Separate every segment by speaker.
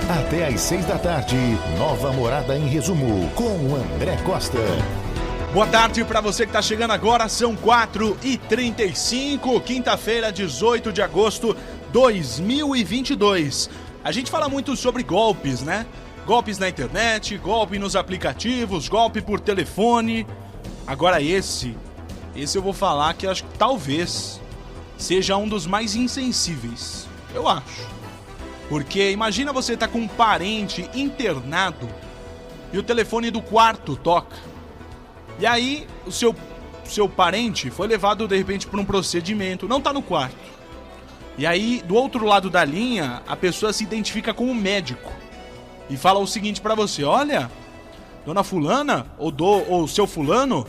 Speaker 1: Até às 6 da tarde, Nova Morada em Resumo, com André Costa.
Speaker 2: Boa tarde para você que está chegando agora, são 4h35, quinta-feira, 18 de agosto de 2022. A gente fala muito sobre golpes, né? Golpes na internet, golpe nos aplicativos, golpe por telefone. Agora esse eu vou falar que acho que talvez seja um dos mais insensíveis, eu acho. Porque imagina você estar com um parente internado e o telefone do quarto toca. E aí o seu parente foi levado de repente para um procedimento, não está no quarto. E aí do outro lado da linha a pessoa se identifica como médico e fala o seguinte para você: olha, dona fulana ou seu fulano,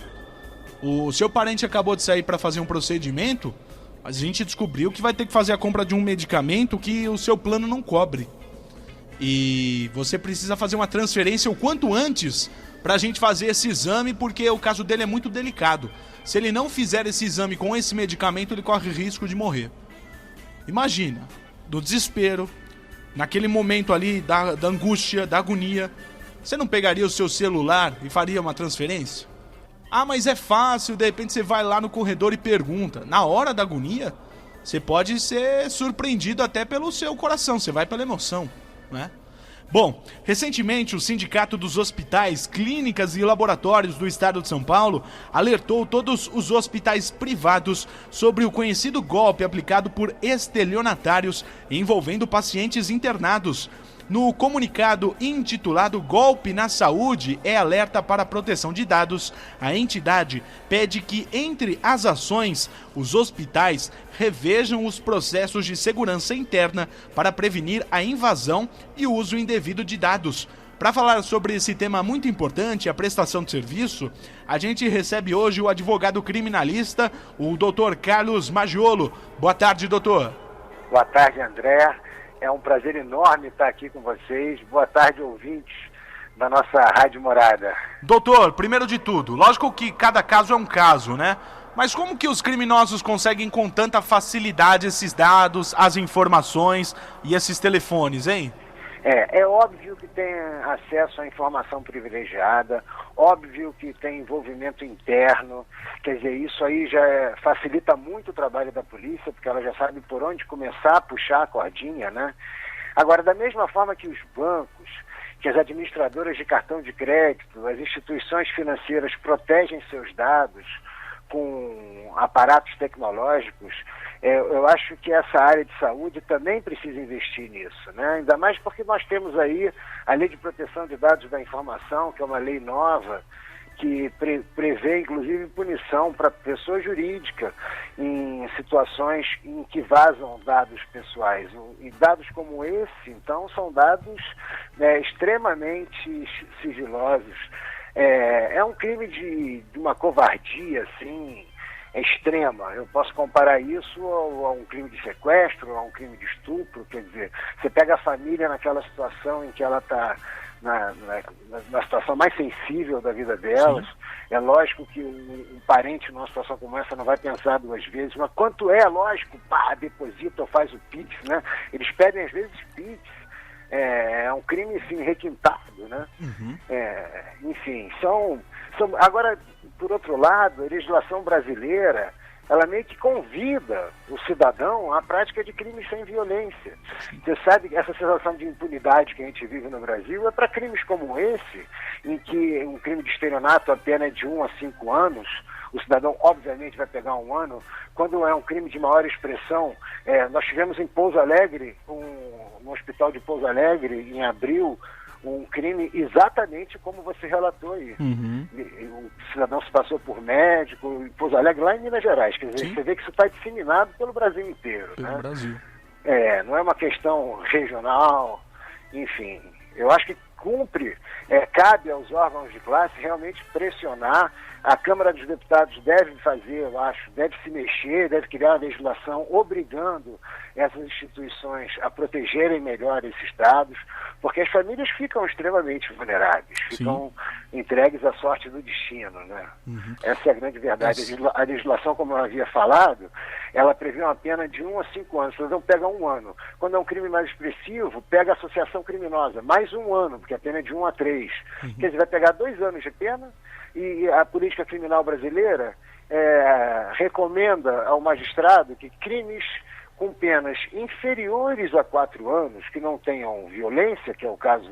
Speaker 2: o seu parente acabou de sair para fazer um procedimento, mas a gente descobriu que vai ter que fazer a compra de um medicamento que o seu plano não cobre. E você precisa fazer uma transferência o quanto antes pra gente fazer esse exame, porque o caso dele é muito delicado. Se ele não fizer esse exame com esse medicamento, ele corre risco de morrer. Imagina, do desespero, naquele momento ali da angústia, da agonia, você não pegaria o seu celular e faria uma transferência? Ah, mas é fácil, de repente você vai lá no corredor e pergunta. Na hora da agonia, você pode ser surpreendido até pelo seu coração, você vai pela emoção, né? Bom, recentemente o Sindicato dos Hospitais, Clínicas e Laboratórios do Estado de São Paulo alertou todos os hospitais privados sobre o conhecido golpe aplicado por estelionatários envolvendo pacientes internados. No comunicado intitulado Golpe na Saúde é alerta para a proteção de dados, a entidade pede que, entre as ações, os hospitais revejam os processos de segurança interna para prevenir a invasão e o uso indevido de dados. Para falar sobre esse tema muito importante, a prestação de serviço, a gente recebe hoje o advogado criminalista, o Dr. Carlos Maggiolo. Boa tarde, doutor.
Speaker 3: Boa tarde, André. É um prazer enorme estar aqui com vocês. Boa tarde, ouvintes da nossa Rádio Morada.
Speaker 2: Doutor, primeiro de tudo, lógico que cada caso é um caso, né? Mas como que os criminosos conseguem com tanta facilidade esses dados, as informações e esses telefones, hein?
Speaker 3: É óbvio que tem acesso à informação privilegiada, óbvio que tem envolvimento interno, quer dizer, isso aí já facilita muito o trabalho da polícia, porque ela já sabe por onde começar a puxar a cordinha, né? Agora, da mesma forma que os bancos, que as administradoras de cartão de crédito, as instituições financeiras protegem seus dados com aparatos tecnológicos, eu acho que essa área de saúde também precisa investir nisso, né? Ainda mais porque nós temos aí a Lei de Proteção de Dados da Informação, que é uma lei nova, que prevê, inclusive, punição para pessoa jurídica em situações em que vazam dados pessoais. E dados como esse, então, são dados extremamente sigilosos. É um crime de uma covardia, assim, extrema. Eu posso comparar isso a um crime de sequestro, a um crime de estupro. Quer dizer, você pega a família naquela situação em que ela está na situação mais sensível da vida delas. Sim. É lógico que um parente numa situação como essa não vai pensar duas vezes, mas quanto lógico, deposita ou faz o Pix, né? Eles pedem às vezes Pix. É um crime, assim, requintado, né? Uhum. Enfim, agora, por outro lado, a legislação brasileira, ela meio que convida o cidadão à prática de crimes sem violência. Você sabe que essa sensação de impunidade que a gente vive no Brasil é para crimes como esse, em que um crime de estelionato a pena é de 1 a 5 anos, o cidadão obviamente vai pegar 1 ano. Quando é um crime de maior expressão, nós tivemos em Pouso Alegre, no hospital de Pouso Alegre, em abril, um crime exatamente como você relatou aí. Uhum. O cidadão se passou por médico, em Pouso Alegre, lá em Minas Gerais. Quer dizer, você vê que isso está disseminado pelo Brasil inteiro. Pelo Brasil. Não é uma questão regional, enfim. Eu acho que cabe aos órgãos de classe realmente pressionar. A Câmara dos Deputados deve fazer, eu acho, deve se mexer, deve criar uma legislação obrigando essas instituições a protegerem melhor esses dados, porque as famílias ficam extremamente vulneráveis, ficam entregues à sorte do destino, né? Essa é a grande verdade. A legislação, como eu havia falado, ela prevê uma pena de 1 a 5 anos. O cidadão pega 1 ano. Quando é um crime mais expressivo, pega a associação criminosa, mais 1 ano, porque a pena é de 1 a 3. Quer dizer, vai pegar 2 anos de pena, e a política criminal brasileira recomenda ao magistrado que crimes com penas inferiores a 4 anos, que não tenham violência, que é o caso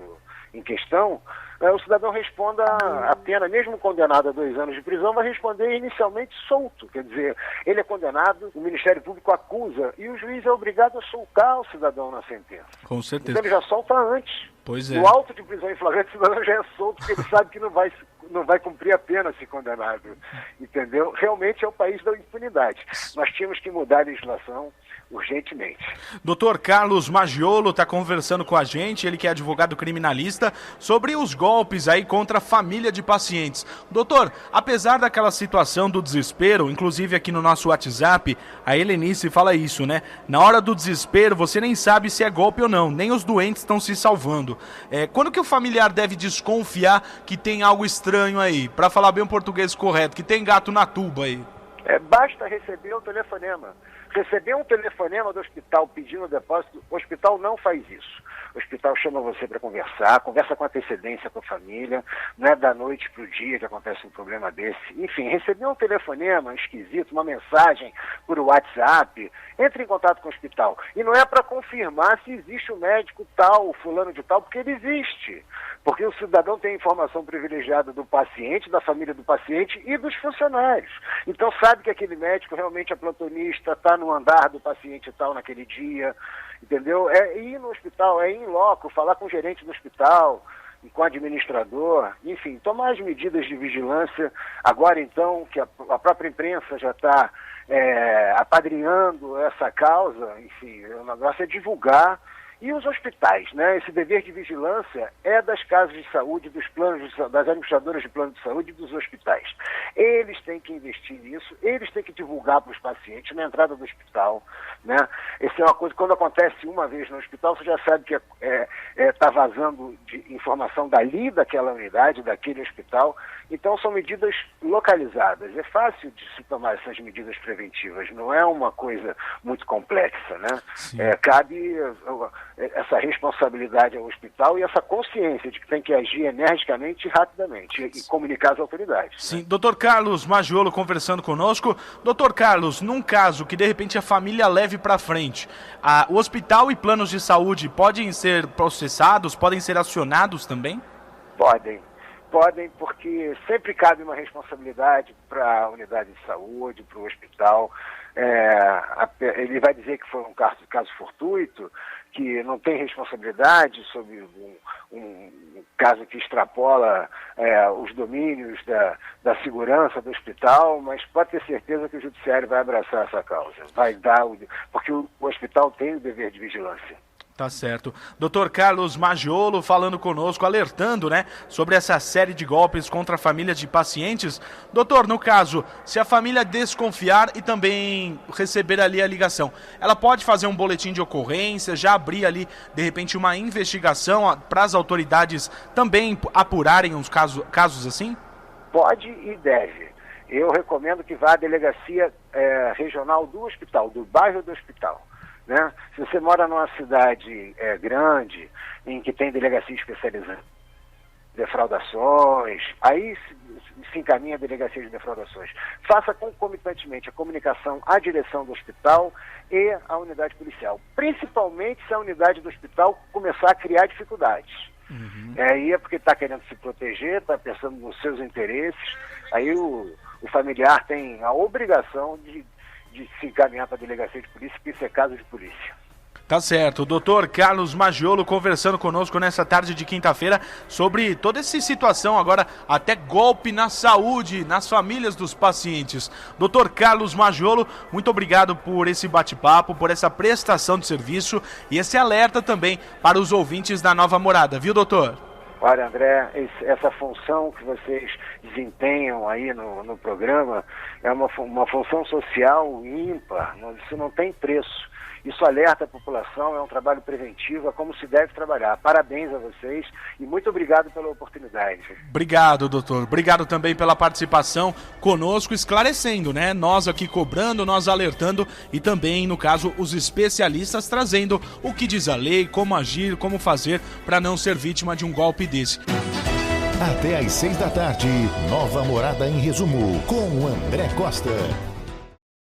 Speaker 3: em questão, o cidadão responda a pena, mesmo condenado a 2 anos de prisão, vai responder inicialmente solto. Quer dizer, ele é condenado, o Ministério Público acusa e o juiz é obrigado a soltar o cidadão na sentença.
Speaker 2: Com certeza.
Speaker 3: Então ele já solta antes.
Speaker 2: Pois é.
Speaker 3: No auto de prisão em flagrante, o cidadão já é solto, porque ele sabe que não vai cumprir a pena se condenado. Entendeu? Realmente é o país da impunidade. Nós tínhamos que mudar a legislação urgentemente.
Speaker 2: Dr. Carlos Maggiolo está conversando com a gente, ele que é advogado criminalista, sobre os golpes aí contra a família de pacientes. Doutor, apesar daquela situação do desespero, inclusive aqui no nosso WhatsApp, a Helenice fala isso, né? Na hora do desespero, você nem sabe se é golpe ou não, nem os doentes estão se salvando. Quando que o familiar deve desconfiar que tem algo estranho aí? Para falar bem o português correto, que tem gato na tuba aí.
Speaker 3: Basta receber o telefonema. Receber um telefonema do hospital pedindo depósito, o hospital não faz isso. O hospital chama você para conversar, conversa com antecedência com a família, não é da noite para o dia que acontece um problema desse. Enfim, receber um telefonema esquisito, uma mensagem por WhatsApp, entre em contato com o hospital. E não é para confirmar se existe um médico tal, fulano de tal, porque ele existe. Porque o cidadão tem informação privilegiada do paciente, da família do paciente e dos funcionários. Então sabe que aquele médico realmente é plantonista, está no andar do paciente tal naquele dia, entendeu? É ir no hospital, é ir em loco, falar com o gerente do hospital, com o administrador, enfim, tomar as medidas de vigilância. Agora então, que a própria imprensa já está apadrinhando essa causa, enfim, o negócio é divulgar. E os hospitais, né? Esse dever de vigilância é das casas de saúde, dos planos das administradoras de plano de saúde e dos hospitais. Eles têm que investir nisso, eles têm que divulgar para os pacientes na entrada do hospital, né? Essa é uma coisa, quando acontece uma vez no hospital, você já sabe que está vazando de informação dali, daquela unidade, daquele hospital. Então são medidas localizadas. É fácil de se tomar essas medidas preventivas, não é uma coisa muito complexa, né? Cabe essa responsabilidade ao hospital e essa consciência de que tem que agir energicamente e rapidamente e comunicar às autoridades.
Speaker 2: Sim, né? Dr. Carlos Maggiolo conversando conosco. Dr. Carlos, num caso que de repente a família leve para frente, o hospital e planos de saúde podem ser processados, podem ser acionados também?
Speaker 3: Podem, porque sempre cabe uma responsabilidade para a unidade de saúde, para o hospital. Ele vai dizer que foi um caso fortuito, que não tem responsabilidade sobre um caso que extrapola os domínios da segurança do hospital, mas pode ter certeza que o judiciário vai abraçar essa causa, porque o hospital tem o dever de vigilância.
Speaker 2: Tá certo. Dr. Carlos Maggiolo falando conosco, alertando, né, sobre essa série de golpes contra a família de pacientes. Doutor, no caso, se a família desconfiar e também receber ali a ligação, ela pode fazer um boletim de ocorrência, já abrir ali, de repente, uma investigação para as autoridades também apurarem os casos assim?
Speaker 3: Pode e deve. Eu recomendo que vá à delegacia regional do hospital, do bairro do hospital. Né? Se você mora numa cidade grande, em que tem delegacia especializada em defraudações, aí se encaminha a delegacia de defraudações. Faça concomitantemente a comunicação à direção do hospital e à unidade policial, principalmente se a unidade do hospital começar a criar dificuldades. Aí é porque está querendo se proteger, está pensando nos seus interesses, aí o familiar tem a obrigação de se encaminhar para a delegacia de polícia, porque isso é caso de polícia.
Speaker 2: Tá certo. O doutor Carlos Maggiolo conversando conosco nessa tarde de quinta-feira sobre toda essa situação agora, até golpe na saúde, nas famílias dos pacientes. Doutor Carlos Maggiolo, muito obrigado por esse bate-papo, por essa prestação de serviço e esse alerta também para os ouvintes da Nova Morada, viu, doutor?
Speaker 3: Olha, André, essa função que vocês desempenham aí no programa é uma função social ímpar, isso não tem preço. Isso alerta a população, é um trabalho preventivo, é como se deve trabalhar. Parabéns a vocês e muito obrigado pela oportunidade.
Speaker 2: Obrigado, doutor. Obrigado também pela participação conosco, esclarecendo, né? Nós aqui cobrando, nós alertando e também, no caso, os especialistas trazendo o que diz a lei, como agir, como fazer para não ser vítima de um golpe desse.
Speaker 1: Até às 6 da tarde, Nova Morada em Resumo, com André Costa.